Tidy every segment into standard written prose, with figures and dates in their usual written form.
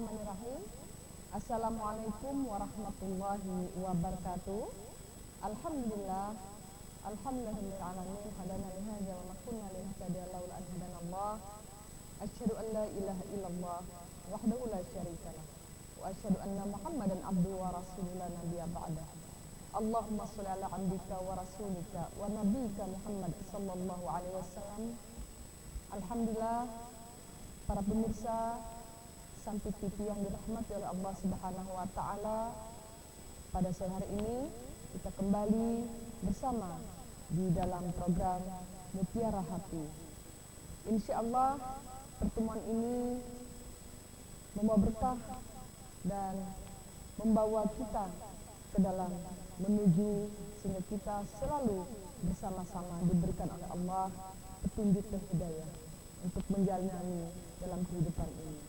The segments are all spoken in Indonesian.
Bismillahirrahmanirrahim. Assalamualaikum warahmatullahi wabarakatuh. Alhamdulillah, alhamdulillahirrahmanirrahim. Hadana lihada wa makunna linahtadiya laula an hadanallah. Asyhadu an la ilaha illallah wahdahu la syarikalah wa asyhadu anna Muhammadan abduhu wa rasuluhu la nabiyya ba'da. Allahumma shalli ala abdika wa rasulika wa nabiyyika Muhammad sallallahu alaihi wasallam. Alhamdulillah, para pemirsa Sampai TV yang dirahmati oleh Allah Subhanahu wa taala, pada sore hari ini kita kembali bersama di dalam program Mutiara Hati. Insya Allah pertemuan ini membawa berkah dan membawa kita ke dalam menuju sehingga kita selalu bersama-sama diberikan oleh Allah petunjuk dan hidayah untuk menjalani dalam kehidupan ini.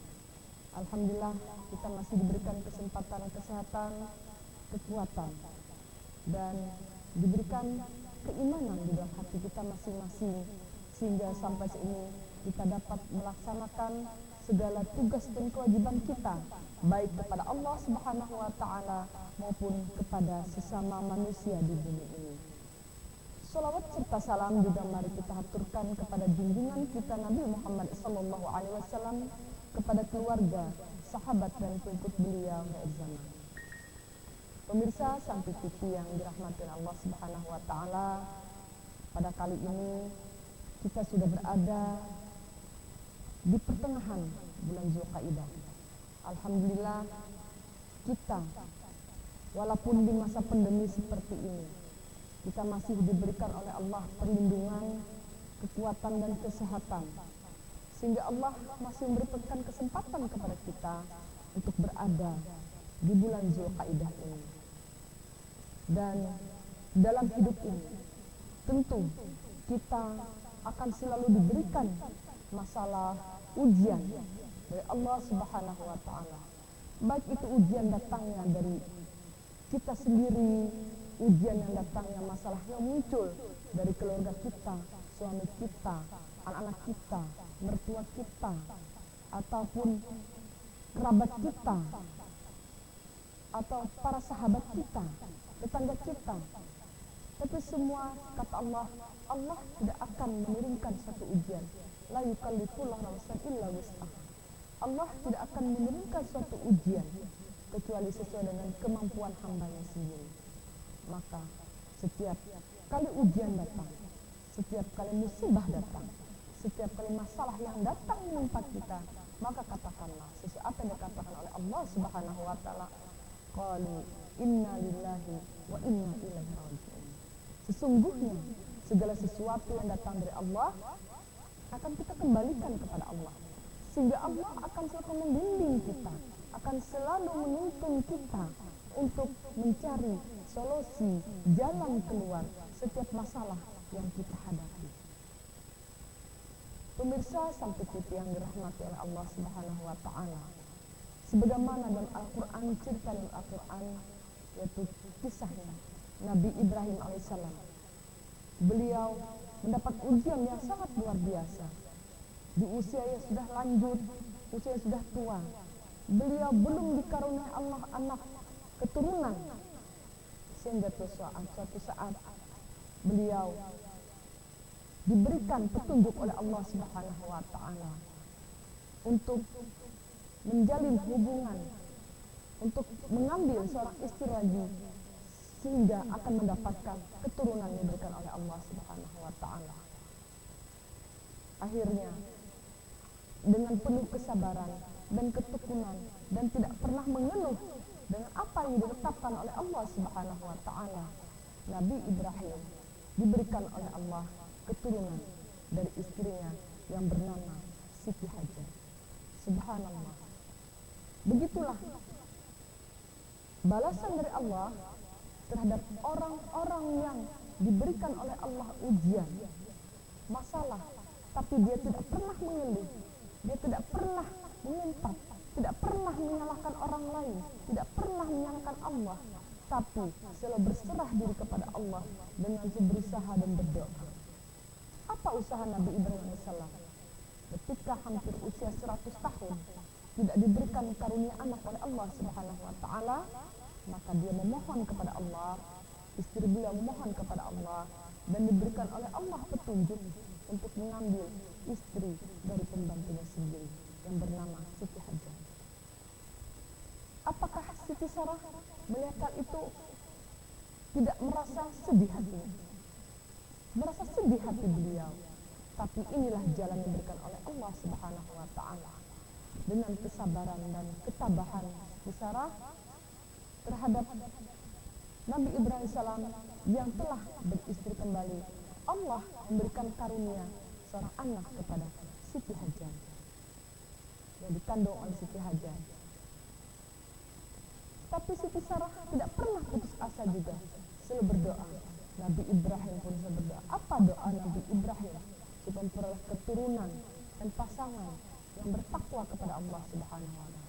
Alhamdulillah kita masih diberikan kesempatan kesehatan, kekuatan, dan diberikan keimanan di dalam hati kita masing-masing sehingga sampai sini kita dapat melaksanakan segala tugas dan kewajiban kita baik kepada Allah Subhanahu wa taala maupun kepada sesama manusia di bumi ini. Shalawat serta salam juga mari kita haturkan kepada junjungan kita Nabi Muhammad sallallahu alaihi wasallam, kepada keluarga, sahabat dan pengikut beliau akhir zaman. Pemirsa Sampai TV yang dirahmati Allah Subhanahu wa taala, pada kali ini kita sudah berada di pertengahan bulan Zulqa'dah. Alhamdulillah kita walaupun di masa pandemi seperti ini, kita masih diberikan oleh Allah perlindungan, kekuatan dan kesehatan, sehingga Allah masih memberikan kesempatan kepada kita untuk berada di bulan Zulqa'dah ini. Dan dalam hidup ini tentu kita akan selalu diberikan masalah ujian dari Allah Subhanahu wa taala. Baik itu ujian datangnya dari kita sendiri, ujian yang datangnya, masalah yang muncul dari keluarga kita, suami kita, anak-anak kita, mertua kita, ataupun kerabat kita, atau para sahabat kita, tetangga kita. Tapi semua kata Allah, Allah tidak akan menurunkan satu ujian. La yukallifullahu nafsan illa wus'aha. Allah tidak akan menurunkan suatu ujian kecuali sesuai dengan kemampuan hambanya sendiri. Maka setiap kali ujian datang, setiap kali musibah datang, setiap kali masalah yang datang menimpa kita, maka katakanlah sesuai apa yang dikatakan oleh Allah Subhanahu wa taala, qalu inna lillahi wa inna ilaihi raji'un. Sesungguhnya segala sesuatu yang datang dari Allah akan kita kembalikan kepada Allah, sehingga Allah akan selalu membimbing kita, akan selalu menuntun kita untuk mencari solusi, jalan keluar setiap masalah yang kita hadapi. Pemirsa Sampai TV yang dirahmati oleh Allah Subhanahu wa taala, sebagaimana dalam Al-Qur'an, cerita dalam Al-Qur'an, yaitu kisahnya Nabi Ibrahim alaihissalam. Beliau mendapat ujian yang sangat luar biasa. Di usia yang sudah lanjut, usia yang sudah tua, beliau belum dikaruniai Allah anak keturunan, sehingga suatu saat beliau diberikan petunjuk oleh Allah Subhanahu wa taala untuk menjalin hubungan, untuk mengambil seorang istri lagi, sehingga akan mendapatkan keturunan yang diberikan oleh Allah Subhanahu wa taala. Akhirnya dengan penuh kesabaran dan ketekunan dan tidak pernah mengeluh dengan apa yang ditetapkan oleh Allah Subhanahu wa taala, Nabi Ibrahim diberikan oleh Allah keturunan dari istrinya yang bernama Siti Hajar. Subhanallah. Begitulah balasan dari Allah terhadap orang-orang yang diberikan oleh Allah ujian, masalah, tapi dia tidak pernah mengeluh, dia tidak pernah mengumpat, tidak pernah menyalahkan orang lain, tidak pernah menyalahkan Allah, tapi selalu berserah diri kepada Allah dengan berusaha dan berdoa. Apa usaha Nabi Ibrahim AS? Ketika hampir usia 100 tahun, tidak diberikan karunia anak oleh Allah Subhanahu wa taala, maka dia memohon kepada Allah, istri beliau memohon kepada Allah, dan diberikan oleh Allah petunjuk untuk mengambil istri dari pembantunya sendiri yang bernama Siti Hajar. Apakah Siti Sarah melihat hal itu tidak merasa sedih hatinya? Merasa sedih hati beliau. Tapi inilah jalan yang diberikan oleh Allah Subhanahu wa taala. Dengan kesabaran dan ketabahan Siti Sarah terhadap Nabi Ibrahim salam yang telah beristri kembali, Allah memberikan karunia seorang anak kepada Siti Hajar yang dikandung oleh Siti Hajar. Tapi Siti Sarah tidak pernah putus asa juga, selalu berdoa. Nabi Ibrahim pun selalu berdoa. Apa doa Nabi Ibrahim? Supaya memperoleh keturunan dan pasangan yang bertakwa kepada Allah Subhanahu wa taala.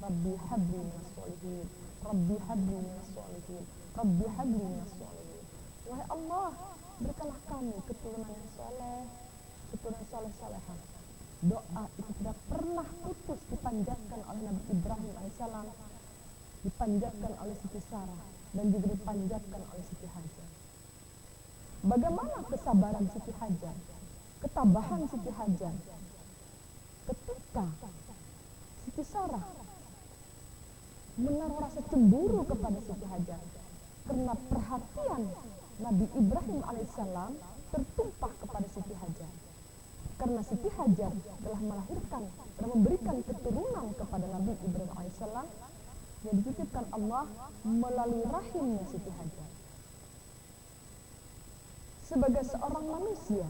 Rabbi habli minas sholihin, Rabbi habli minas sholihin, Rabbi habli minas sholihin. Wahai Allah, berikanlah kami keturunan yang soleh, keturunan soleh-solehah. Doa itu tidak pernah putus dipanjatkan oleh Nabi Ibrahim alaihissalam, dipanjatkan oleh Siti Sarah, dan juga dipanjatkan oleh Siti Hajar. Bagaimana kesabaran Siti Hajar, ketabahan Siti Hajar ketika Siti Sarah menaruh rasa cemburu kepada Siti Hajar karena perhatian Nabi Ibrahim alaihissalam tertumpah kepada Siti Hajar. Karena Siti Hajar telah melahirkan dan memberikan keturunan kepada Nabi Ibrahim alaihissalam yang dititipkan Allah melalui rahimnya Siti Hajar. Sebagai seorang manusia,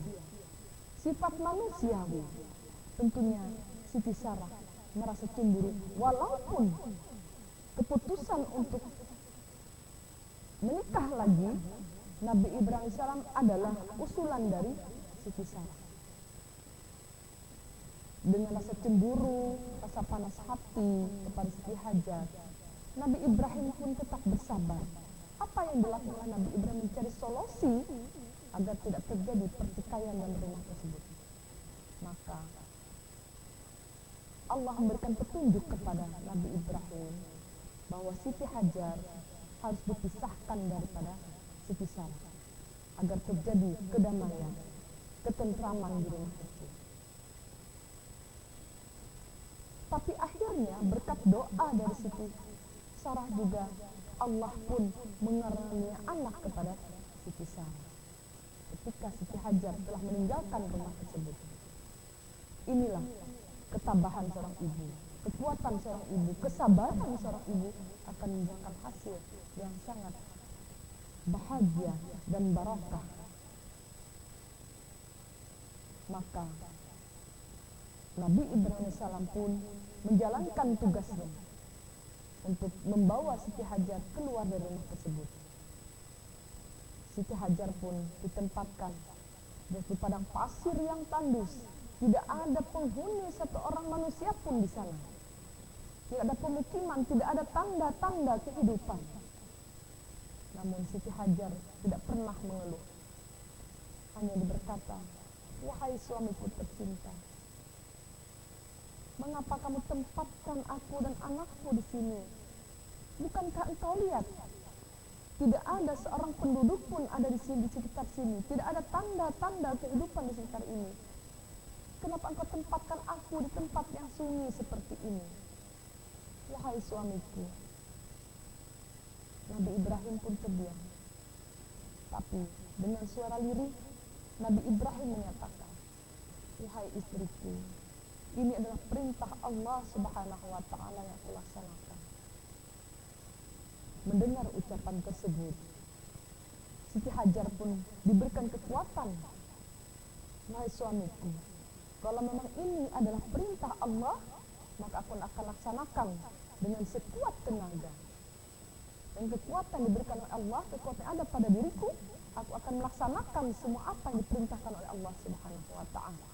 sifat manusiawi, tentunya Siti Sarah merasa cemburu, walaupun keputusan untuk menikah lagi Nabi Ibrahim alaihissalam adalah usulan dari Siti Sarah. Dengan rasa cemburu, rasa panas hati kepada Siti Hajar, Nabi Ibrahim pun tetap bersabar. Apa yang dilakukan Nabi Ibrahim mencari solusi agar tidak terjadi pertikaian dalam rumah tersebut. Maka Allah memberikan petunjuk kepada Nabi Ibrahim bahwa Siti Hajar harus dipisahkan daripada Siti Sarah agar terjadi kedamaian, ketentraman di rumah tersebut. Tapi akhirnya berkat doa dari Siti Sarah juga Allah pun mengaruniai anak kepada Siti Sarah ketika Siti Hajar telah meninggalkan rumah tersebut. Inilah ketabahan seorang ibu, kekuatan seorang ibu, kesabaran seorang ibu akan membuahkan hasil yang sangat bahagia dan barokah. Maka Nabi Ibrahim AS pun menjalankan tugasnya untuk membawa Siti Hajar keluar dari rumah tersebut. Siti Hajar pun ditempatkan di padang pasir yang tandus. Tidak ada penghuni satu orang manusia pun di sana. Tidak ada pemukiman, tidak ada tanda-tanda kehidupan. Namun Siti Hajar tidak pernah mengeluh. Hanya berkata, wahai suamiku tercinta, mengapa kamu tempatkan aku dan anakku di sini? Bukankah engkau lihat? Tidak ada seorang penduduk pun ada di sini, di sekitar sini. Tidak ada tanda-tanda kehidupan di sekitar ini. Kenapa engkau tempatkan aku di tempat yang sunyi seperti ini? Wahai suamiku. Nabi Ibrahim pun terdiam. Tapi dengan suara lirih, Nabi Ibrahim menyatakan, wahai istriku, ini adalah perintah Allah Subhanahu wa taala yang aku laksanakan. Mendengar ucapan tersebut, Siti Hajar pun diberikan kekuatan. Wahai suamiku, kalau memang ini adalah perintah Allah, maka aku akan laksanakan dengan sekuat tenaga. Dan kekuatan diberikan oleh Allah, kekuatan yang ada pada diriku, aku akan melaksanakan semua apa yang diperintahkan oleh Allah Subhanahu wa taala.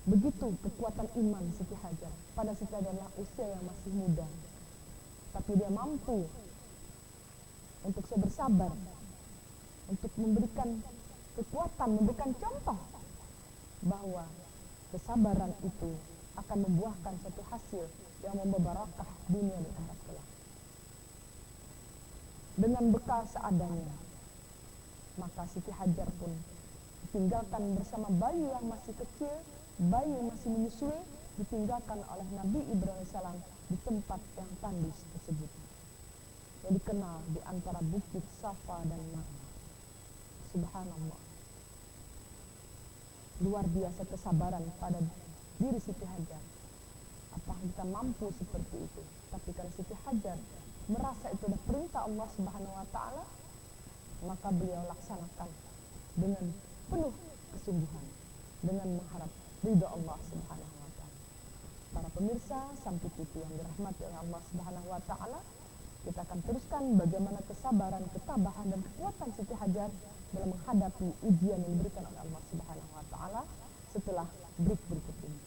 Begitu kekuatan iman Siti Hajar. Pada Siti Hajar adalah usia yang masih muda, tapi dia mampu untuk bersabar, untuk memberikan kekuatan, memberikan contoh bahwa kesabaran itu akan membuahkan suatu hasil yang membawa barakah dunia dan akhirat kelak. Dengan bekal seadanya, maka Siti Hajar pun ditinggalkan bersama bayi yang masih kecil, bayi yang masih menyusui, ditinggalkan oleh Nabi Ibrahim AS di tempat yang tandus tersebut, yang dikenal di antara bukit Safa dan Marwa. Subhanallah, luar biasa kesabaran pada diri Siti Hajar. Apakah kita mampu seperti itu? Tapi kalau Siti Hajar merasa itu adalah perintah Allah Subhanahu wa Ta'ala, maka beliau laksanakan dengan penuh kesungguhan, dengan mengharap ridha Allah Subhanahu wa Ta'ala. Para pemirsa Sampai TV yang dirahmati oleh Allah Subhanahu wa Ta'ala, kita akan teruskan bagaimana kesabaran, ketabahan, dan kekuatan Siti Hajar dalam menghadapi ujian yang diberikan oleh Allah Subhanahu wa Ta'ala setelah break berikut ini.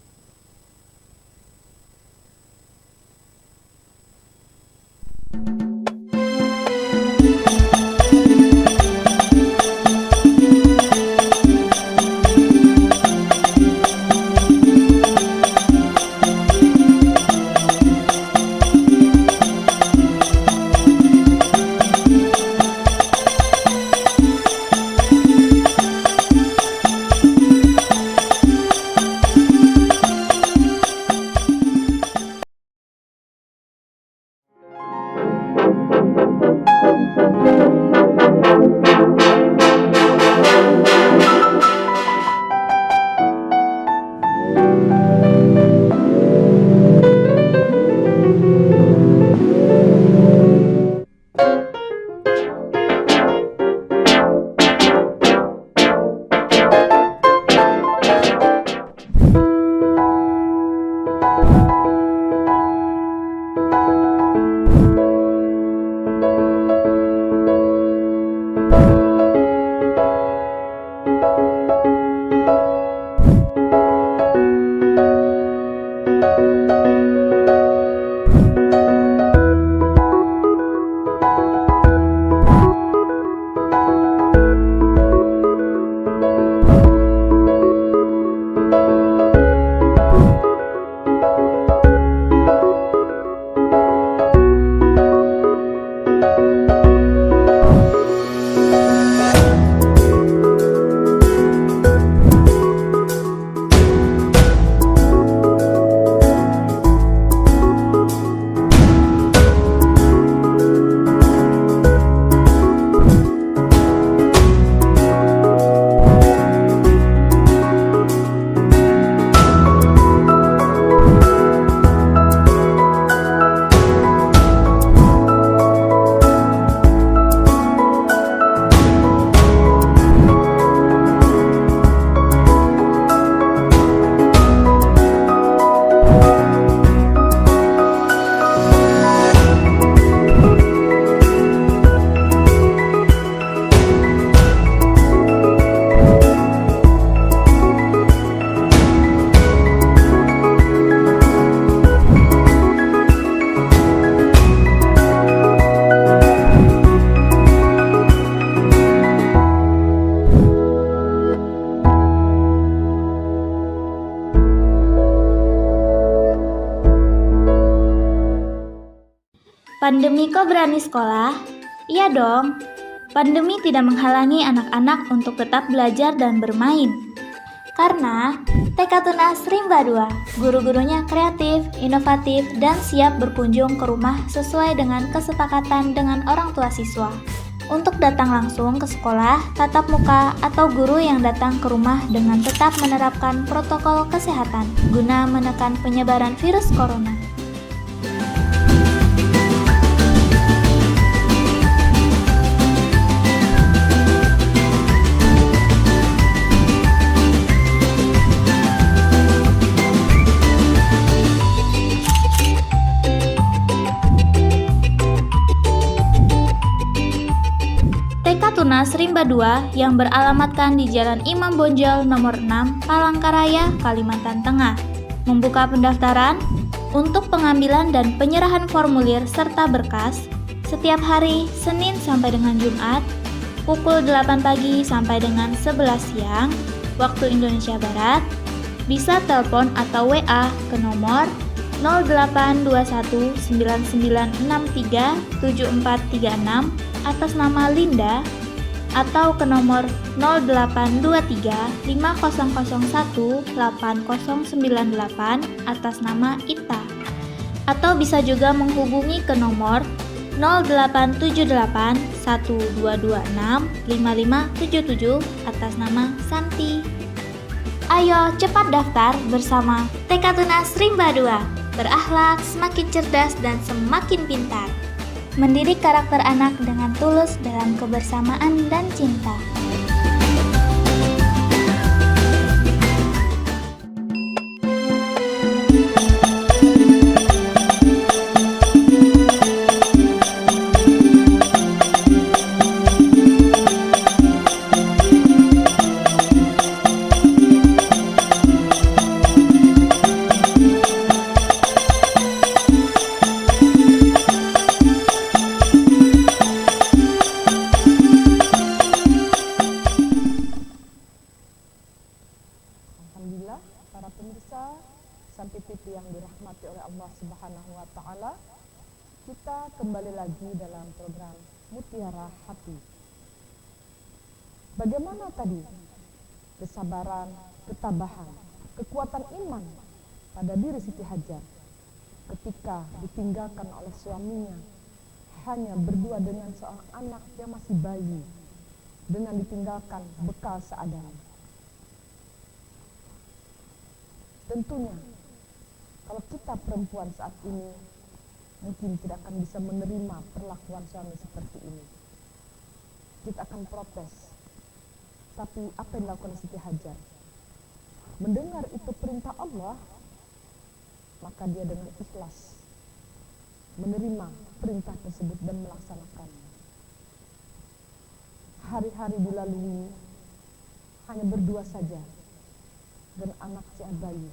Pandemi kok berani sekolah? Iya dong, pandemi tidak menghalangi anak-anak untuk tetap belajar dan bermain. Karena TK Tunas Rimba 2, guru-gurunya kreatif, inovatif, dan siap berkunjung ke rumah sesuai dengan kesepakatan dengan orang tua siswa. Untuk datang langsung ke sekolah, tatap muka, atau guru yang datang ke rumah dengan tetap menerapkan protokol kesehatan guna menekan penyebaran virus corona. Tunas Rimba 2 yang beralamatkan di Jalan Imam Bonjol nomor 6, Palangkaraya, Kalimantan Tengah, membuka pendaftaran untuk pengambilan dan penyerahan formulir serta berkas setiap hari Senin sampai dengan Jumat pukul 8 pagi sampai dengan 11 siang waktu Indonesia Barat bisa telepon atau WA ke nomor 082199637436 atas nama Linda atau ke nomor 082350018098 atas nama Ita. Atau bisa juga menghubungi ke nomor 087812265577 atas nama Santi. Ayo cepat daftar bersama TK Tunas Rimba 2. Berakhlak, semakin cerdas dan semakin pintar. Mendidik karakter anak dengan tulus dalam kebersamaan dan cinta. Alhamdulillah, para pemirsa Santi TV yang dirahmati oleh Allah Subhanahu wa taala, kita kembali lagi dalam program Mutiara Hati. Bagaimana tadi kesabaran, ketabahan, kekuatan iman pada diri Siti Hajar ketika ditinggalkan oleh suaminya hanya berdua dengan seorang anak yang masih bayi, dengan ditinggalkan bekal seadanya. Tentunya, kalau kita perempuan saat ini mungkin tidak akan bisa menerima perlakuan suami seperti ini. Kita akan protes. Tapi apa yang dilakukan Siti Hajar? Mendengar itu perintah Allah, maka dia dengan ikhlas menerima perintah tersebut dan melaksanakannya. Hari-hari dilalui hanya berdua saja, dan anak si bayi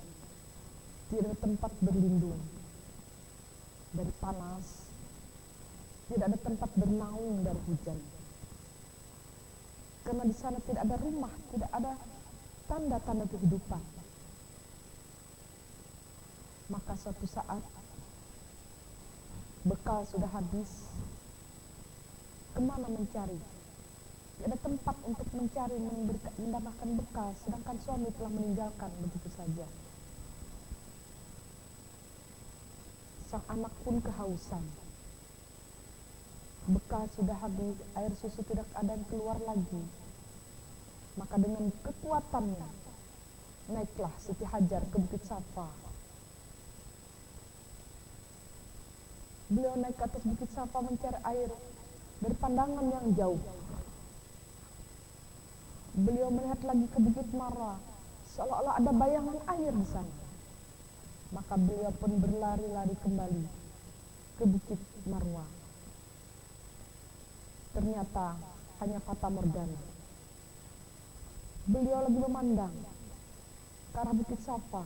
tidak ada tempat berlindung dari panas, tidak ada tempat bernaung dari hujan, karena di sana tidak ada rumah, tidak ada tanda-tanda kehidupan. Maka suatu saat bekal sudah habis, kemana mencari? Tidak ada tempat untuk mencari, mendapatkan bekal, sedangkan suami telah meninggalkan begitu saja. Sang anak pun kehausan. Bekal sudah habis, air susu tidak ada yang keluar lagi. Maka dengan kekuatannya, naiklah Siti Hajar ke Bukit Safa. Beliau naik ke atas Bukit Safa mencari air dari pandangan yang jauh. Beliau melihat lagi ke Bukit Marwa, seolah-olah ada bayangan air di sana. Maka beliau pun berlari-lari kembali ke Bukit Marwa. Ternyata hanya fata morgana. Beliau lagi memandang ke arah Bukit Safa.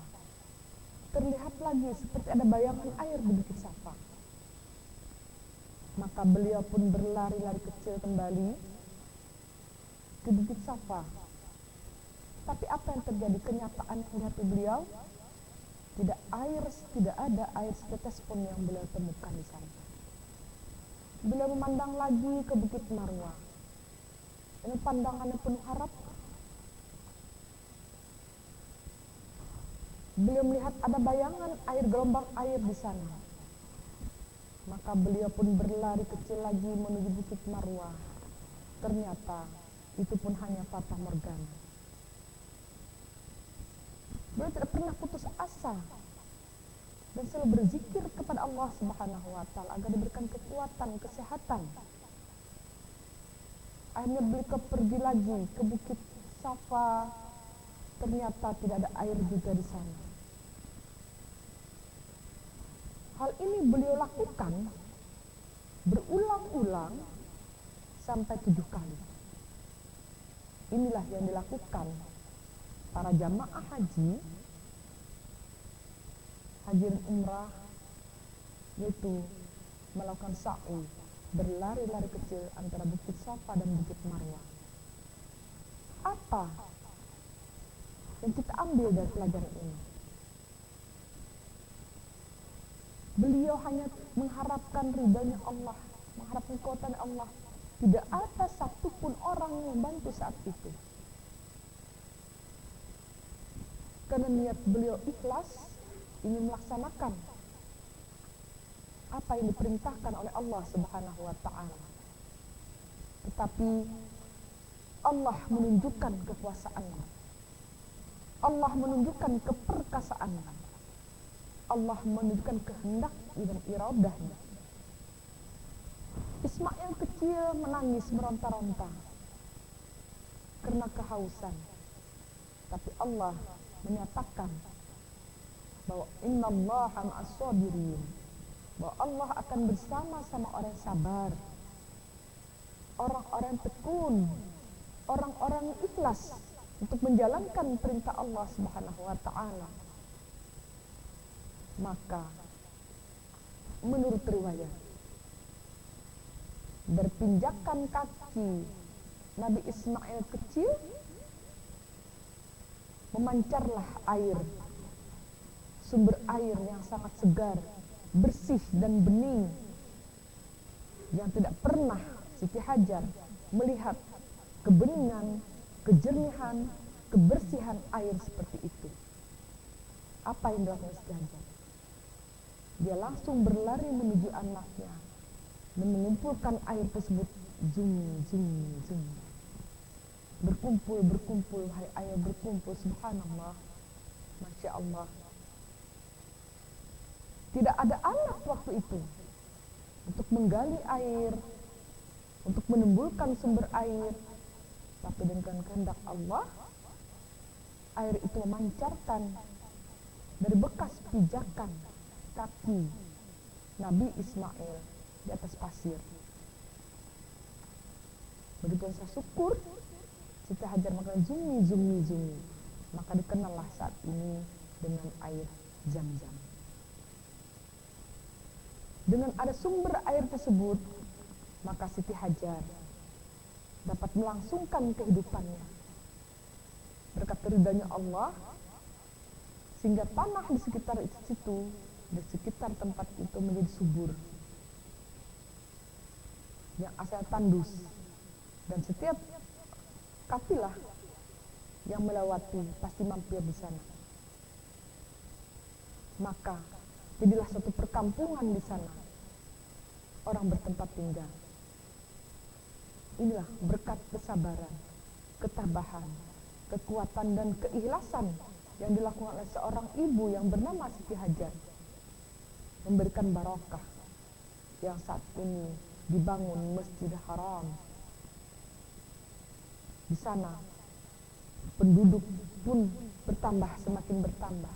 Terlihat lagi seperti ada bayangan air di Bukit Safa. Maka beliau pun berlari-lari kecil kembali ke Bukit Safa. Tapi apa yang terjadi? Kenyataan yang dihadapi beliau, tidak ada air setetes pun yang beliau temukan di sana. Beliau memandang lagi ke Bukit Marwa. Ini pandangannya penuh harap. Beliau melihat ada bayangan air, gelombang air di sana. Maka beliau pun berlari kecil lagi menuju Bukit Marwa. Ternyata itu pun hanya fata morgana. Beliau tidak pernah putus asa dan selalu berzikir kepada Allah Subhanahu wa taala agar diberikan kekuatan, kesehatan. Akhirnya beliau pergi lagi ke Bukit Safa. Ternyata tidak ada air juga di sana. Hal ini beliau lakukan berulang-ulang sampai 7 kali. Inilah yang dilakukan para jamaah haji dan umrah, yaitu melakukan sa'i, berlari-lari kecil antara Bukit Safa dan Bukit Marwa. Apa yang kita ambil dari pelajaran ini? Beliau hanya mengharapkan ridhanya Allah, mengharapkan kekuatan Allah. Tidak ada satupun orang yang membantu saat itu. Karena niat beliau ikhlas, ingin melaksanakan apa yang diperintahkan oleh Allah Subhanahu wa ta'ala. Tetapi Allah menunjukkan kekuasaannya. Allah menunjukkan keperkasaannya. Allah menunjukkan kehendak dan iradahnya. Ismail kecil menangis meronta-ronta karena kehausan. Tapi Allah menyatakan bahwa innallaha ma'as sabirin, bahwa Allah akan bersama-sama orang sabar, orang-orang tekun, orang-orang ikhlas untuk menjalankan perintah Allah Subhanahu wa ta'ala. Maka menurut riwayat, berpinjakan kaki Nabi Ismail kecil, memancarlah air, sumber air yang sangat segar, bersih dan bening, yang tidak pernah Siti Hajar melihat kebeningan, kejernihan, kebersihan air seperti itu. Apa yang dilakukan Siti Hajar? Dia langsung berlari menuju anaknya dan mengumpulkan air tersebut. Zum, zum, zum. Berkumpul, hai air berkumpul. Subhanallah, Masya Allah. Tidak ada alat waktu itu untuk menggali air, untuk menembulkan sumber air. Tapi dengan kehendak Allah, air itu memancarkan dari bekas pijakan kaki Nabi Ismail di atas pasir. Begitu rasa syukur, Siti Hajar mengatakan zumi, zumi, zumi. Maka dikenallah saat ini dengan air Zam-Zam. Dengan ada sumber air tersebut, maka Siti Hajar dapat melangsungkan kehidupannya berkat ridhanya Allah, sehingga tanah di sekitar situ, di sekitar tempat itu menjadi subur, yang asal tandus, dan setiap kafilah yang melewati pasti mampir di sana. Maka jadilah satu perkampungan di sana, orang bertempat tinggal. Inilah berkat kesabaran, ketabahan, kekuatan dan keikhlasan yang dilakukan oleh seorang ibu yang bernama Siti Hajar, memberikan barokah yang saat ini dibangun Masjidil Haram. Di sana penduduk pun semakin bertambah.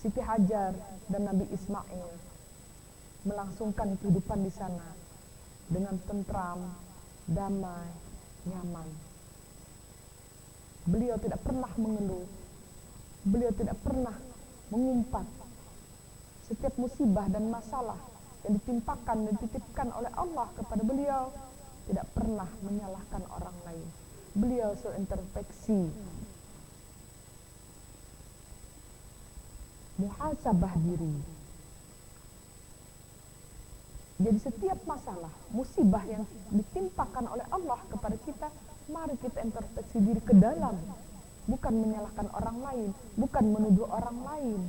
Siti Hajar dan Nabi Ismail melangsungkan kehidupan di sana dengan tentram, damai, nyaman. Beliau tidak pernah mengeluh, beliau tidak pernah mengumpat. Setiap musibah dan masalah yang ditimpakan dan dititipkan oleh Allah kepada beliau, tidak pernah menyalahkan orang lain. Beliau selalu introspeksi, muhasabah diri. Jadi setiap masalah, musibah yang ditimpakan oleh Allah kepada kita, mari kita introspeksi diri ke dalam. Bukan menyalahkan orang lain, bukan menuduh orang lain,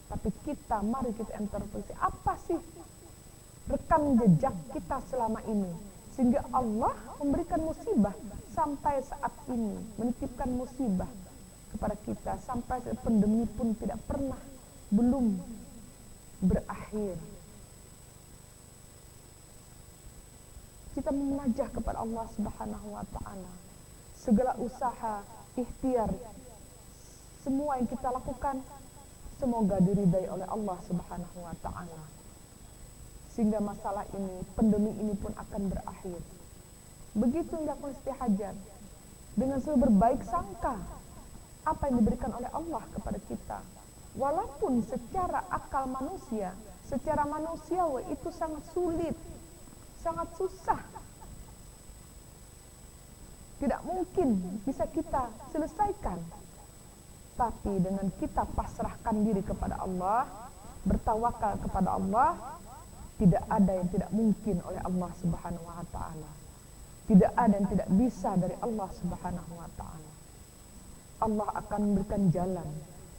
tapi mari kita introspeksi, apa sih rekam jejak kita selama ini, sehingga Allah memberikan musibah sampai saat ini, menitipkan musibah kepada kita, sampai pandemi pun belum berakhir. Kita memunajah kepada Allah Subhanahu wa ta'ala. Segala usaha, ikhtiar, semua yang kita lakukan, semoga diridai oleh Allah Subhanahu wa ta'ala. Sehingga masalah ini, pandemi ini pun akan berakhir. Begitu dilakukan Siti Hajar, dengan selalu berbaik sangka apa yang diberikan oleh Allah kepada kita. Walaupun secara akal manusia, secara manusiawi itu sangat sulit, sangat susah. tidak mungkin bisa kita selesaikan. Tapi dengan kita pasrahkan diri kepada Allah, bertawakal kepada Allah, tidak ada yang tidak mungkin oleh Allah Subhanahu wa taala. Tidak ada yang tidak bisa dari Allah Subhanahu wa taala. Allah akan memberikan jalan,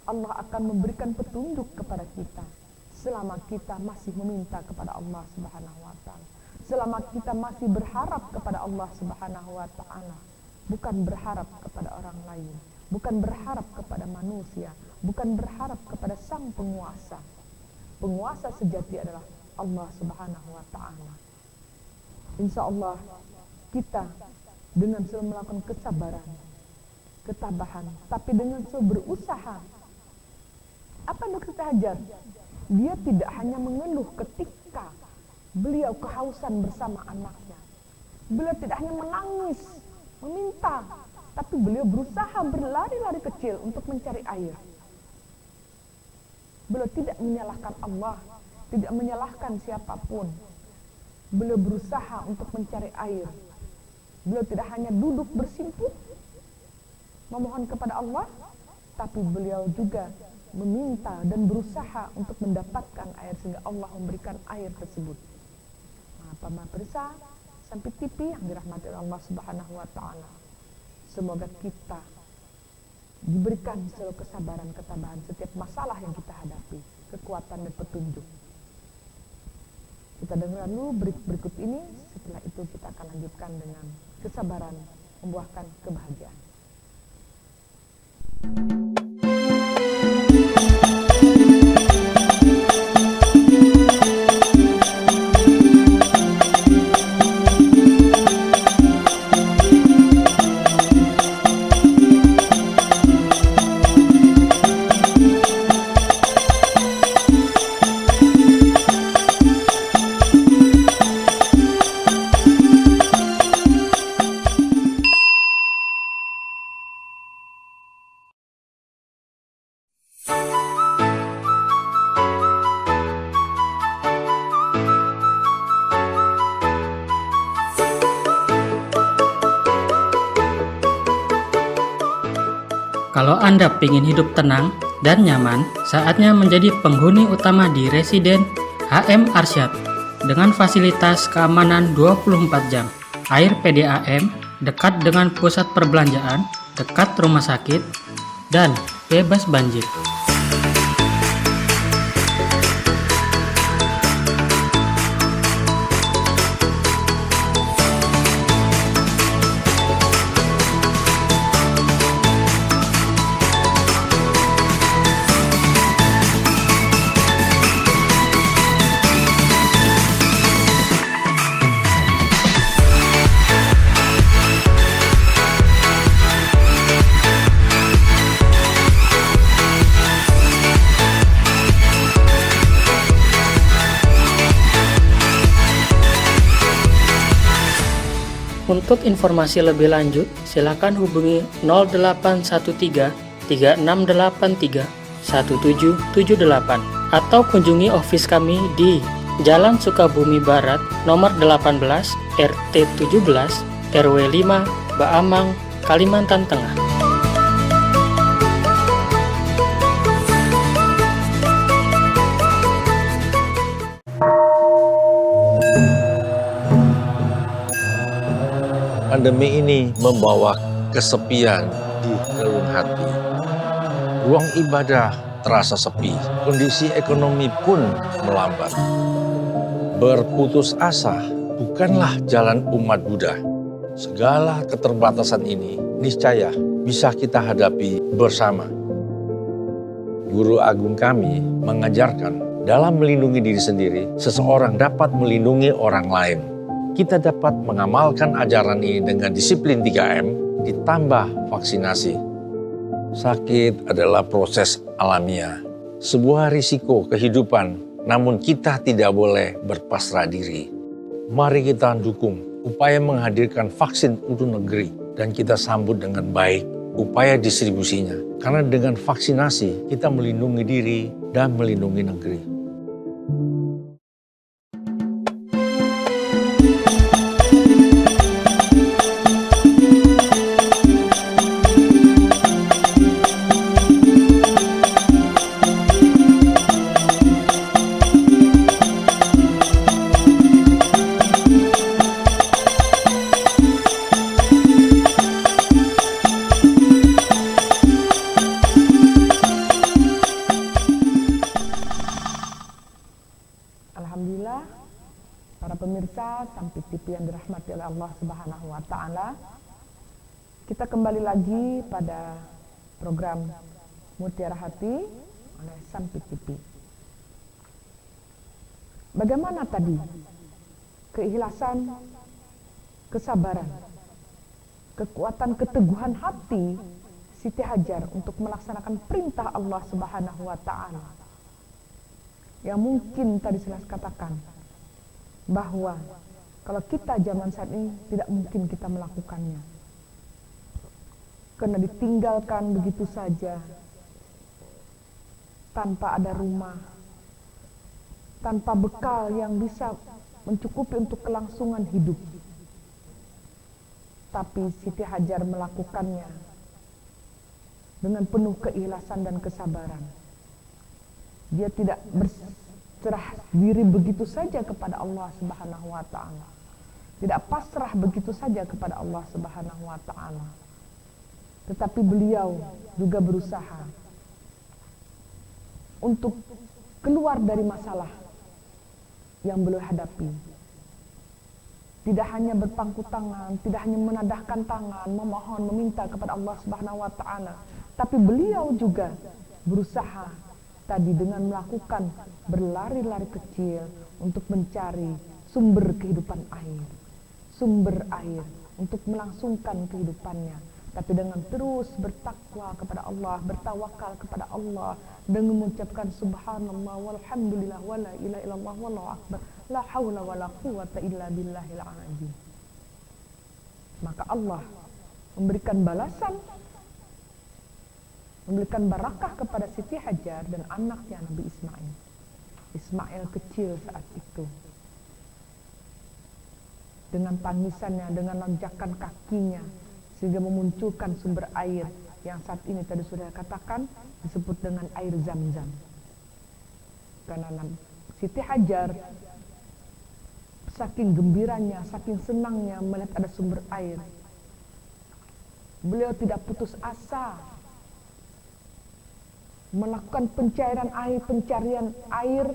Allah akan memberikan petunjuk kepada kita selama kita masih meminta kepada Allah Subhanahu wa taala. Selama kita masih berharap kepada Allah Subhanahu wa taala, bukan berharap kepada orang lain, bukan berharap kepada manusia, bukan berharap kepada sang penguasa. Penguasa sejati adalah Allah Subhanahu wa taala. Insya Allah kita dengan selalu melakukan kesabaran, ketabahan, tapi dengan selalu berusaha. Apa yang Dr. Hajar? Dia tidak hanya mengeluh ketika beliau kehausan bersama anaknya. Beliau tidak hanya menangis, meminta, tapi beliau berusaha berlari-lari kecil untuk mencari air. Beliau tidak menyalahkan Allah, tidak menyalahkan siapapun. Beliau berusaha untuk mencari air. Beliau tidak hanya duduk bersimpuh memohon kepada Allah, tapi beliau juga meminta dan berusaha untuk mendapatkan air sehingga Allah memberikan air tersebut. Pemirsa sampai TV yang dirahmati Allah Subhanahu wa taala. Semoga kita diberikan selalu kesabaran, ketabahan setiap masalah yang kita hadapi, kekuatan dan petunjuk. Kita dengar dulu berikut ini, setelah itu kita akan lanjutkan dengan kesabaran membuahkan kebahagiaan. Kalau Anda ingin hidup tenang dan nyaman, saatnya menjadi penghuni utama di Residen HM Arsyad dengan fasilitas keamanan 24 jam, air PDAM, dekat dengan pusat perbelanjaan, dekat rumah sakit, dan bebas banjir. Untuk informasi lebih lanjut, silakan hubungi 0813 3683 1778 atau kunjungi office kami di Jalan Sukabumi Barat, nomor 18, RT 17, RW 5, Baamang, Kalimantan Tengah. Pandemi ini membawa kesepian di relung hati. Ruang ibadah terasa sepi, kondisi ekonomi pun melambat. Berputus asa bukanlah jalan umat Buddha. Segala keterbatasan ini niscaya bisa kita hadapi bersama. Guru agung kami mengajarkan dalam melindungi diri sendiri, seseorang dapat melindungi orang lain. Kita dapat mengamalkan ajaran ini dengan disiplin 3M ditambah vaksinasi. Sakit adalah proses alamiah, sebuah risiko kehidupan, namun kita tidak boleh berpasrah diri. Mari kita dukung upaya menghadirkan vaksin untuk negeri dan kita sambut dengan baik upaya distribusinya. Karena dengan vaksinasi kita melindungi diri dan melindungi negeri. Para pemirsa Sampit TV yang dirahmati oleh Allah Subhanahu wa taala, kita kembali lagi pada program Mutiara Hati oleh Sampit TV. Bagaimana tadi keikhlasan, kesabaran, kekuatan keteguhan hati Siti Hajar untuk melaksanakan perintah Allah Subhanahu wa taala. Yang mungkin tadi saya katakan bahwa kalau kita zaman saat ini tidak mungkin kita melakukannya. Karena ditinggalkan begitu saja tanpa ada rumah, tanpa bekal yang bisa mencukupi untuk kelangsungan hidup. Tapi Siti Hajar melakukannya dengan penuh keikhlasan dan kesabaran. Dia tidak berserah diri begitu saja kepada Allah Subhanahu wa taala. Tidak pasrah begitu saja kepada Allah Subhanahu wa taala. Tetapi beliau juga berusaha untuk keluar dari masalah yang beliau hadapi. Tidak hanya berpangku tangan, tidak hanya menadahkan tangan, memohon, meminta kepada Allah Subhanahu wa taala, tapi beliau juga berusaha tadi dengan melakukan berlari-lari kecil untuk mencari sumber kehidupan air, sumber air untuk melangsungkan kehidupannya, tapi dengan terus bertakwa kepada Allah, bertawakal kepada Allah, dengan mengucapkan subhanallah walhamdulillah wala ilaha illallah wallahu akbar la haula wala quwata illa billahil azim. Maka Allah memberikan balasan, memberikan barakah kepada Siti Hajar dan anaknya Nabi Ismail. Ismail kecil saat itu, dengan tangisannya, dengan lonjakan kakinya, sehingga memunculkan sumber air yang saat ini tadi sudah katakan disebut dengan air Zam-Zam. Karena Siti Hajar saking gembiranya, saking senangnya melihat ada sumber air, beliau tidak putus asa melakukan pencarian air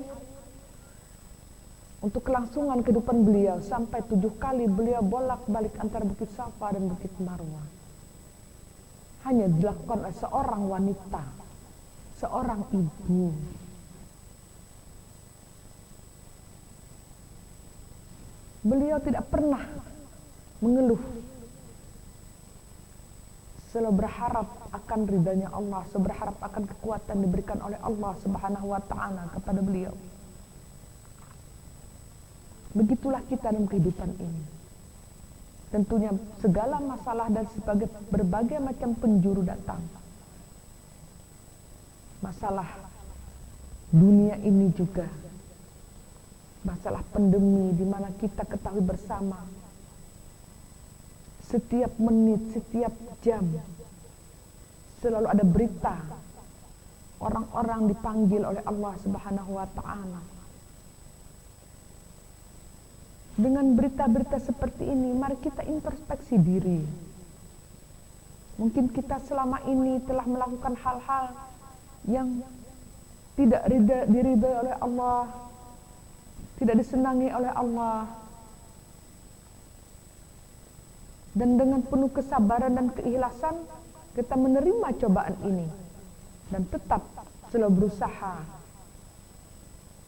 untuk kelangsungan kehidupan beliau. Sampai 7 kali beliau bolak-balik antara Bukit Safa dan Bukit Marwah. Hanya dilakukan oleh seorang wanita, seorang ibu. Beliau tidak pernah mengeluh, selalu berharap akan ridhanya Allah, berharap akan kekuatan diberikan oleh Allah Subhanahu wa taala kepada beliau. Begitulah kita dalam kehidupan ini. Tentunya segala masalah dan sebagai berbagai macam penjuru datang. Masalah dunia ini juga, masalah pandemi di mana kita ketahui bersama, setiap menit, setiap jam selalu ada berita orang-orang dipanggil oleh Allah Subhanahu wa taala. Dengan berita-berita seperti ini, mari kita introspeksi diri. Mungkin kita selama ini telah melakukan hal-hal yang tidak diridhai oleh Allah, tidak disenangi oleh Allah. Dan dengan penuh kesabaran dan keikhlasan kita menerima cobaan ini dan tetap selalu berusaha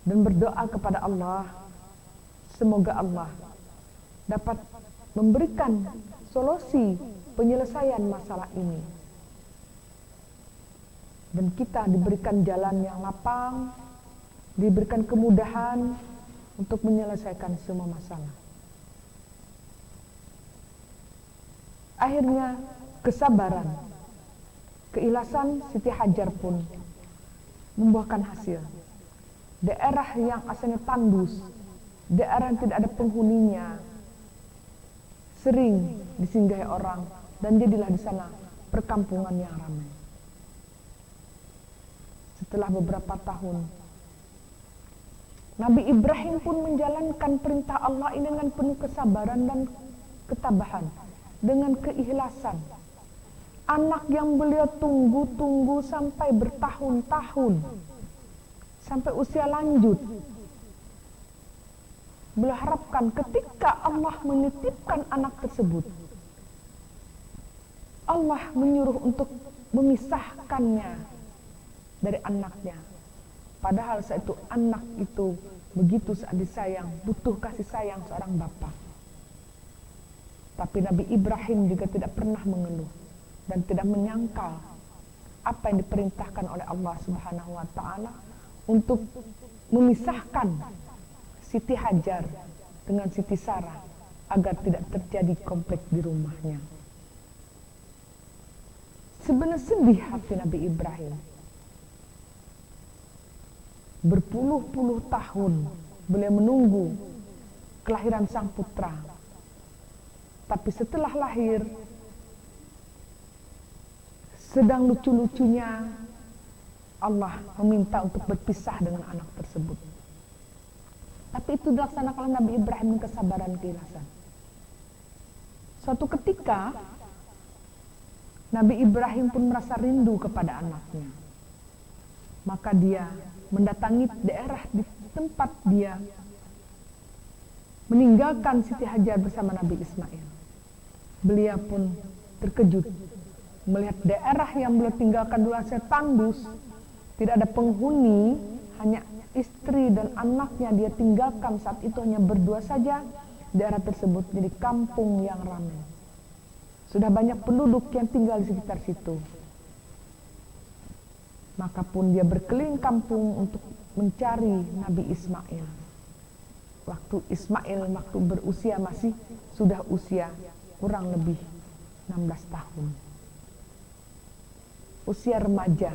dan berdoa kepada Allah, semoga Allah dapat memberikan solusi penyelesaian masalah ini dan kita diberikan jalan yang lapang, diberikan kemudahan untuk menyelesaikan semua masalah. Akhirnya kesabaran, keikhlasan Siti Hajar pun membuahkan hasil. Daerah yang asalnya tandus, daerah yang tidak ada penghuninya, sering disinggahi orang dan jadilah di sana perkampungan yang ramai. Setelah beberapa tahun, Nabi Ibrahim pun menjalankan perintah Allah ini dengan penuh kesabaran dan ketabahan, dengan keikhlasan. Anak yang beliau tunggu-tunggu sampai bertahun-tahun, sampai usia lanjut, Beliau harapkan ketika Allah menitipkan anak tersebut, Allah menyuruh untuk memisahkannya dari anaknya. Padahal saat itu anak itu begitu saat disayang, butuh kasih sayang seorang bapak. Tapi Nabi Ibrahim juga tidak pernah mengeluh dan tidak menyangkal apa yang diperintahkan oleh Allah Subhanahu wa taala untuk memisahkan Siti Hajar dengan Siti Sarah agar tidak terjadi konflik di rumahnya. Sebenarnya sedih hati Nabi Ibrahim. Berpuluh-puluh tahun beliau menunggu kelahiran sang putra. Tapi setelah lahir, sedang lucu-lucunya Allah meminta untuk berpisah dengan anak tersebut. Tapi itu dilaksanakan oleh Nabi Ibrahim dengan kesabaran keikhlasan. Suatu ketika Nabi Ibrahim pun merasa rindu kepada anaknya. Maka dia mendatangi daerah di tempat dia meninggalkan Siti Hajar bersama Nabi Ismail. Beliau pun terkejut melihat daerah yang beliau tinggalkan dulu tandus, tidak ada penghuni, hanya istri dan anaknya dia tinggalkan saat itu hanya berdua saja. Daerah tersebut jadi kampung yang ramai. Sudah banyak penduduk yang tinggal di sekitar situ. Maka pun dia berkeliling kampung untuk mencari Nabi Ismail. Waktu Ismail berusia masih sudah usia kurang lebih 16 tahun. Usia remaja,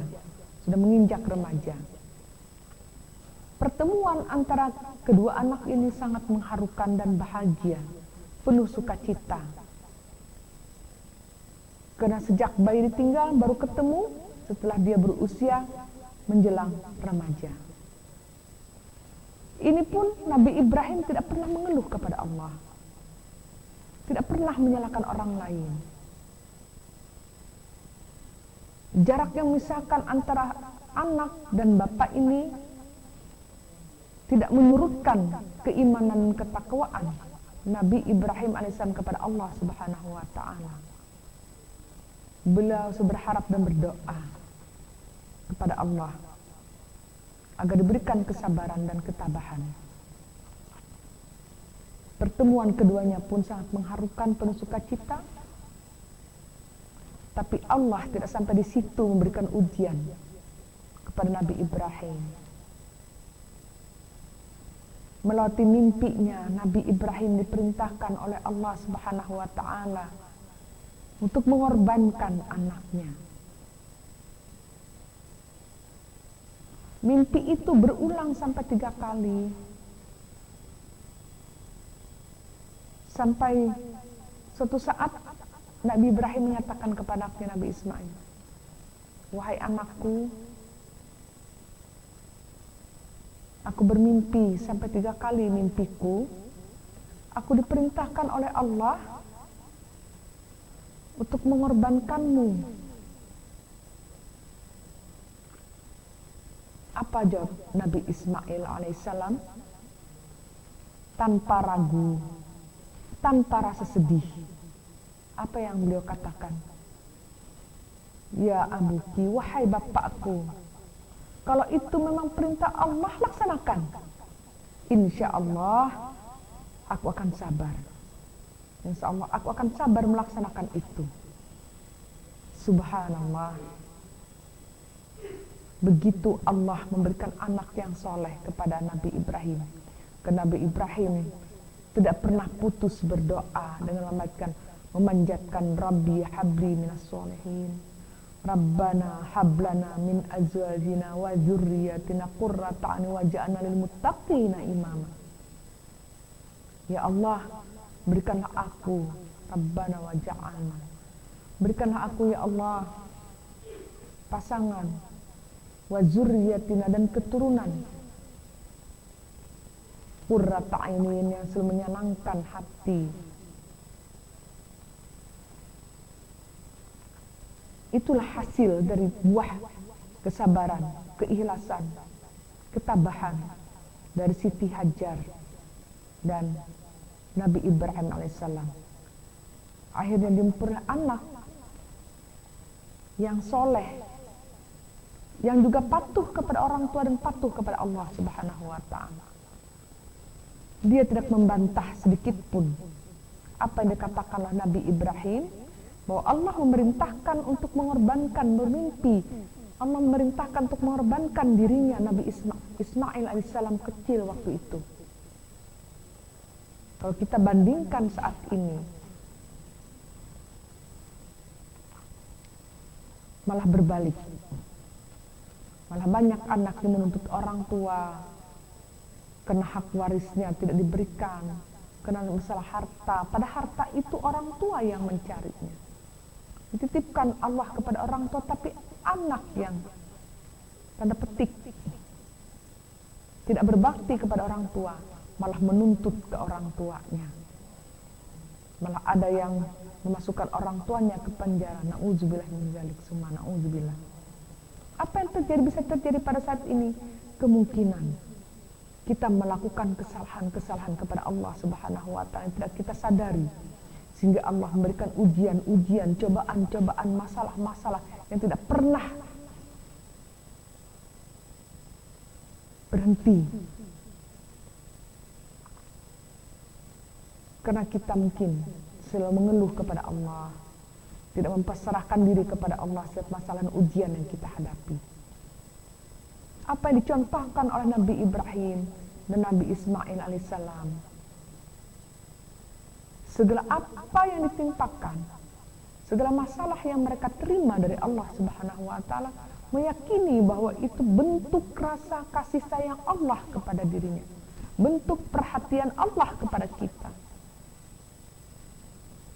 sudah menginjak remaja. Pertemuan antara kedua anak ini sangat mengharukan dan bahagia, penuh sukacita. Karena sejak bayi ditinggal baru ketemu setelah dia berusia menjelang remaja. Ini pun Nabi Ibrahim tidak pernah mengeluh kepada Allah. Tidak pernah menyalahkan orang lain. Jarak yang memisahkan antara anak dan bapak ini tidak menyurutkan keimanan dan ketakwaan Nabi Ibrahim alaihissalam kepada Allah Subhanahu wa taala. Beliau berharap dan berdoa kepada Allah agar diberikan kesabaran dan ketabahan. Pertemuan keduanya pun sangat mengharukan, penuh sukacita. Tapi Allah tidak sampai di situ memberikan ujian kepada Nabi Ibrahim. Melalui mimpinya, Nabi Ibrahim diperintahkan oleh Allah Subhanahu wa taala untuk mengorbankan anaknya. Mimpi itu berulang sampai 3 kali. Sampai suatu saat Nabi Ibrahim menyatakan kepada anaknya Nabi Ismail, "Wahai anakku, aku bermimpi sampai 3 kali mimpiku. Aku diperintahkan oleh Allah untuk mengorbankanmu." Apa jawab Nabi Ismail alaihissalam? Tanpa ragu, tanpa rasa sedih. Apa yang beliau katakan? "Ya abuki, wahai bapakku, kalau itu memang perintah Allah, laksanakan. Insya Allah aku akan sabar. Insya Allah aku akan sabar melaksanakan itu." Subhanallah. Begitu Allah memberikan anak yang soleh kepada Nabi Ibrahim. Karena Nabi Ibrahim tidak pernah putus berdoa dengan memanjatkan Rabbi habli minas solihin. Rabbana hablana min azwajina wa dzurriyyatina qurrata a'yun waj'alna lil muttaqina imama. Ya Allah, berikanlah aku, Rabbana waj'alna. Berikanlah aku ya Allah pasangan wa dzurriyyatina dan keturunan qurrata a'yun yang selalu menyenangkan hati. Itulah hasil dari buah kesabaran, keikhlasan, ketabahan dari Siti Hajar dan Nabi Ibrahim alaihissalam. Akhirnya dia memperoleh anak yang soleh, yang juga patuh kepada orang tua dan patuh kepada Allah Subhanahu wa ta'ala. Dia tidak membantah sedikit pun apa yang dikatakanlah Nabi Ibrahim, bahwa Allah memerintahkan untuk mengorbankan, bermimpi Allah memerintahkan untuk mengorbankan dirinya Nabi Ismail alaihissalam kecil waktu itu. Kalau kita bandingkan saat ini, malah berbalik. Malah banyak anak yang menuntut orang tua karena hak warisnya tidak diberikan, karena masalah harta. Pada harta itu orang tua yang mencarinya. Dititipkan Allah kepada orang tua, tapi anak yang tanda petik tidak berbakti kepada orang tua, malah menuntut ke orang tuanya. Malah ada yang memasukkan orang tuanya ke penjara. Na'udzubillah min dzalik, summa na'udzubillah. Apa yang terjadi, bisa terjadi pada saat ini? Kemungkinan kita melakukan kesalahan-kesalahan kepada Allah Subhanahu wa ta'ala yang tidak kita sadari, sehingga Allah memberikan ujian-ujian, cobaan-cobaan, masalah-masalah yang tidak pernah berhenti. Karena kita mungkin selalu mengeluh kepada Allah, tidak memperserahkan diri kepada Allah setiap masalah dan ujian yang kita hadapi. Apa yang dicontohkan oleh Nabi Ibrahim dan Nabi Ismail alaihissalam, segala apa yang ditimpakan, segala masalah yang mereka terima dari Allah Subhanahu wa ta'ala, meyakini bahwa itu bentuk rasa kasih sayang Allah kepada dirinya, bentuk perhatian Allah kepada kita.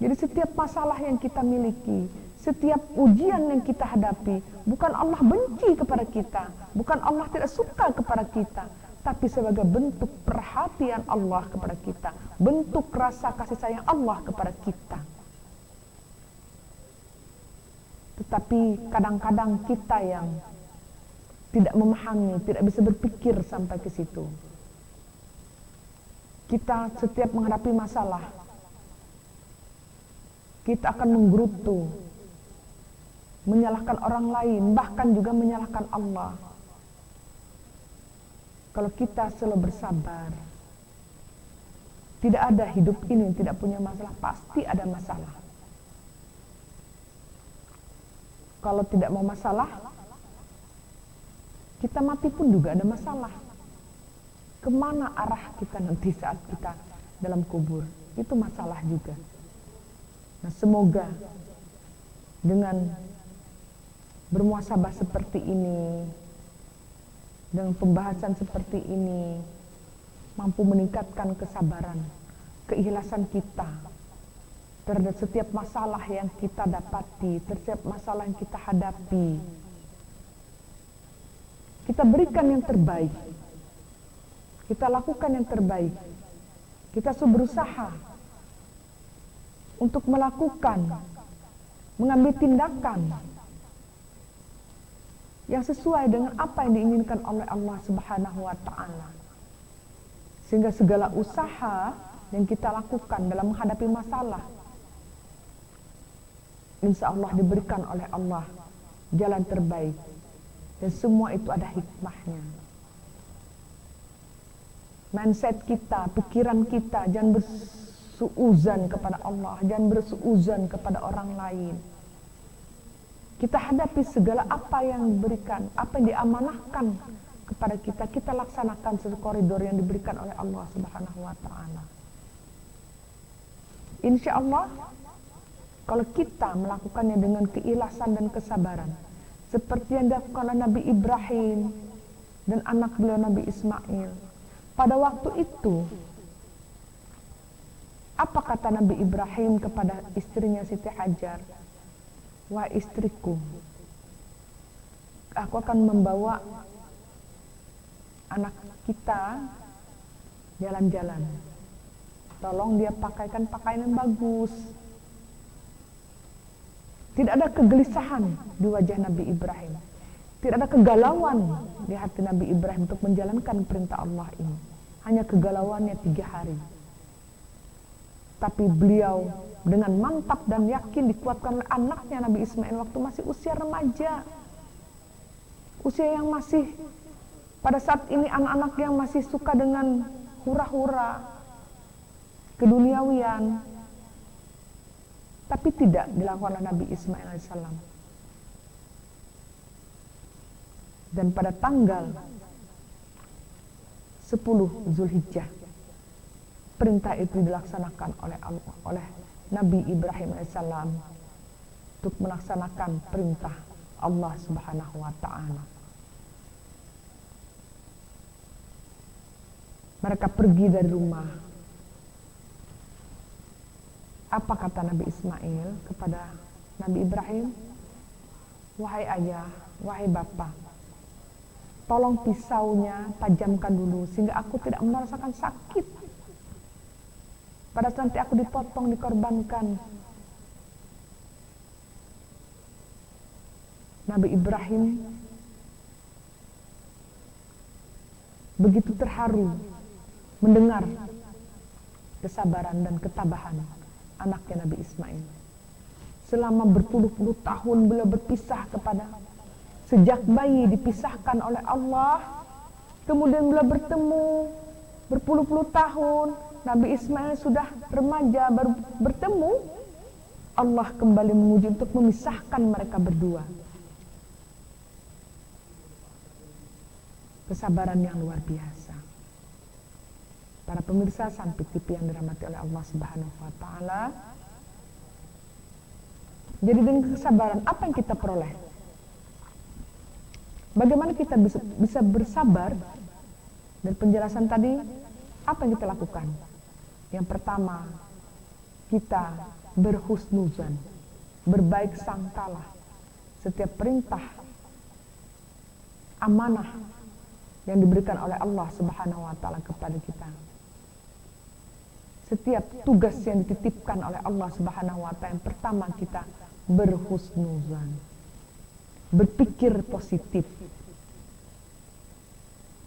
Jadi setiap masalah yang kita miliki, setiap ujian yang kita hadapi, bukan Allah benci kepada kita, bukan Allah tidak suka kepada kita, tapi sebagai bentuk perhatian Allah kepada kita, bentuk rasa kasih sayang Allah kepada kita. Tetapi kadang-kadang kita yang tidak memahami, tidak bisa berpikir sampai ke situ. Kita setiap menghadapi masalah, kita akan menggerutu, menyalahkan orang lain, bahkan juga menyalahkan Allah. Kalau kita selalu bersabar, tidak ada hidup ini yang tidak punya masalah, pasti ada masalah. Kalau tidak mau masalah, kita mati pun juga ada masalah. Kemana arah kita nanti saat kita dalam kubur, itu masalah juga. Nah, semoga dengan bermuasabah seperti ini, dengan pembahasan seperti ini, mampu meningkatkan kesabaran, keikhlasan kita terhadap setiap masalah yang kita dapati, setiap masalah yang kita hadapi. Kita berikan yang terbaik, kita lakukan yang terbaik, kita berusaha untuk melakukan, mengambil tindakan yang sesuai dengan apa yang diinginkan oleh Allah Subhanahu wa ta'ala. Sehingga segala usaha yang kita lakukan dalam menghadapi masalah, insya Allah diberikan oleh Allah jalan terbaik. Dan semua itu ada hikmahnya. Mindset kita, pikiran kita, jangan bersuuzan kepada Allah, jangan bersuuzan kepada orang lain. Kita hadapi segala apa yang diberikan, apa yang diamanahkan kepada kita, kita laksanakan sesuai koridor yang diberikan oleh Allah Subhanahu wa ta'ala. Insya Allah, kalau kita melakukannya dengan keikhlasan dan kesabaran, seperti yang dilakukan oleh Nabi Ibrahim dan anak beliau Nabi Ismail, pada waktu itu, apa kata Nabi Ibrahim kepada istrinya Siti Hajar? Wah istriku, aku akan membawa anak kita jalan-jalan. Tolong dia pakaikan pakaian yang bagus. Tidak ada kegelisahan di wajah Nabi Ibrahim. Tidak ada kegalauan di hati Nabi Ibrahim untuk menjalankan perintah Allah ini. hanya kegalauannya 3 hari. Tapi beliau dengan mantap dan yakin dikuatkan oleh anaknya Nabi Ismail waktu masih usia remaja. Usia yang masih, pada saat ini anak-anak yang masih suka dengan hura-hura, keduniawian. Tapi tidak dilakukan oleh Nabi Ismail alaihissalam. Dan pada tanggal 10 Zulhijjah, perintah itu dilaksanakan oleh Nabi Ibrahim alaihissalam untuk melaksanakan perintah Allah Subhanahu wa taala. Mereka pergi dari rumah. Apa kata Nabi Ismail kepada Nabi Ibrahim? Wahai ayah, wahai bapak, tolong pisaunya tajamkan dulu sehingga aku tidak merasakan sakit. Pada saat nanti aku dipotong, dikorbankan. Nabi Ibrahim begitu terharu mendengar kesabaran dan ketabahan anaknya Nabi Ismail. Selama berpuluh-puluh tahun beliau berpisah sejak bayi dipisahkan oleh Allah, kemudian beliau bertemu berpuluh-puluh tahun, Nabi Ismail sudah remaja baru bertemu, Allah kembali menguji untuk memisahkan mereka berdua. Kesabaran yang luar biasa. Para pemirsa Sanpik TV yang dirahmati oleh Allah Subhanahu wa taala. Jadi dengan kesabaran apa yang kita peroleh? Bagaimana kita bisa bersabar? Dari penjelasan tadi, apa yang kita lakukan? Yang pertama, kita berhusnuzan, berbaik sangkalah. Setiap perintah, amanah yang diberikan oleh Allah Subhanahu wa taala kepada kita. Setiap tugas yang dititipkan oleh Allah Subhanahu wa taala, yang pertama kita berhusnuzan, berpikir positif.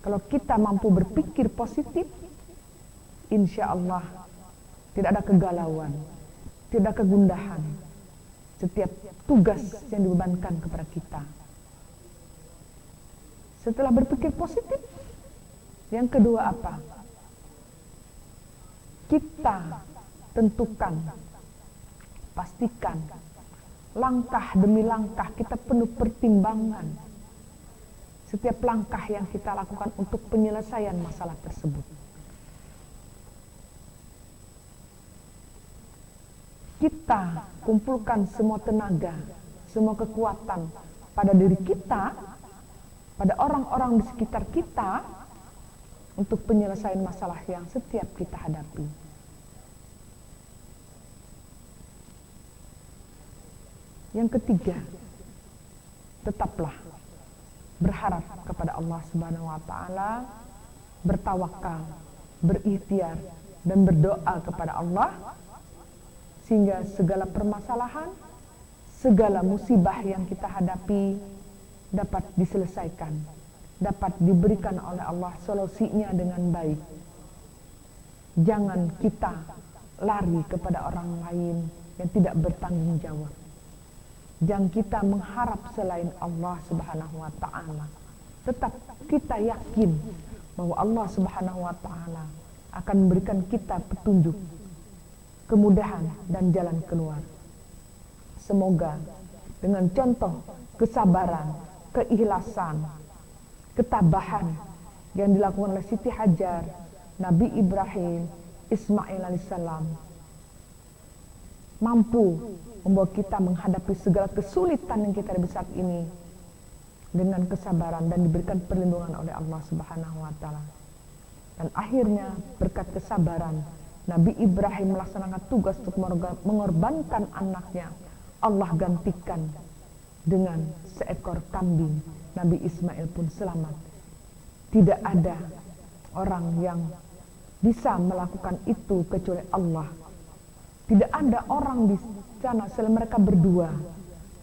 Kalau kita mampu berpikir positif, insya Allah tidak ada kegalauan, tidak ada kegundahan. Setiap tugas yang dibebankan kepada kita. Setelah berpikir positif, yang kedua apa? Kita tentukan, pastikan, langkah demi langkah kita penuh pertimbangan. Setiap langkah yang kita lakukan untuk penyelesaian masalah tersebut. Kita kumpulkan semua tenaga, semua kekuatan pada diri kita, pada orang-orang di sekitar kita, untuk penyelesaian masalah yang setiap kita hadapi. Yang ketiga, tetaplah berharap kepada Allah Subhanahu wa taala, bertawakal, berikhtiar dan berdoa kepada Allah sehingga segala permasalahan, segala musibah yang kita hadapi dapat diselesaikan, dapat diberikan oleh Allah solusinya dengan baik. Jangan kita lari kepada orang lain yang tidak bertanggung jawab. Jangan kita mengharap selain Allah Subhanahu wa taala. Tetap kita yakin bahwa Allah Subhanahu wa taala akan memberikan kita petunjuk, kemudahan dan jalan keluar. Semoga dengan contoh kesabaran, keikhlasan, ketabahan yang dilakukan oleh Siti Hajar, Nabi Ibrahim, Ismail alaihissalam mampu membawa kita menghadapi segala kesulitan yang kita hadapi saat ini dengan kesabaran dan diberikan perlindungan oleh Allah Subhanahu wa taala. Dan akhirnya berkat kesabaran Nabi Ibrahim melaksanakan tugas untuk mengorbankan anaknya, Allah gantikan dengan seekor kambing. Nabi Ismail pun selamat. Tidak ada orang yang bisa melakukan itu kecuali Allah. Tidak ada orang di sana selain mereka berdua.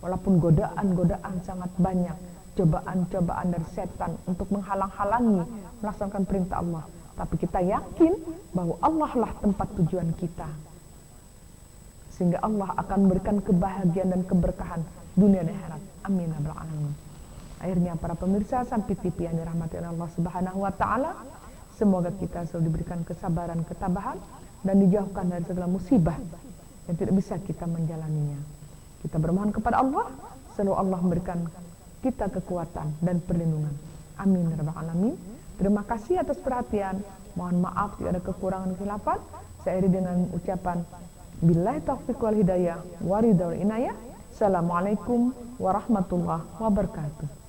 Walaupun godaan-godaan sangat banyak, cobaan-cobaan dari setan untuk menghalang-halangi melaksanakan perintah Allah, tapi kita yakin bahwa Allah lah tempat tujuan kita. Sehingga Allah akan memberikan kebahagiaan dan keberkahan dunia dan akhirat. Amin ya rabbal alamin. Akhirnya para pemirsa Sampai TV yang dirahmati oleh Allah Subhanahu wa taala, semoga kita selalu diberikan kesabaran, ketabahan dan dijauhkan dari segala musibah yang tidak bisa kita menjalaninya. Kita bermohon kepada Allah, selalu Allah memberikan kita kekuatan dan perlindungan. Amin ya rabbal alamin. Terima kasih atas perhatian. Mohon maaf jika ada kekurangan khilafan. Saya iri dengan ucapan billahi taufiq wal hidayah wa ridha wal inayah. Assalamualaikum warahmatullahi wabarakatuh.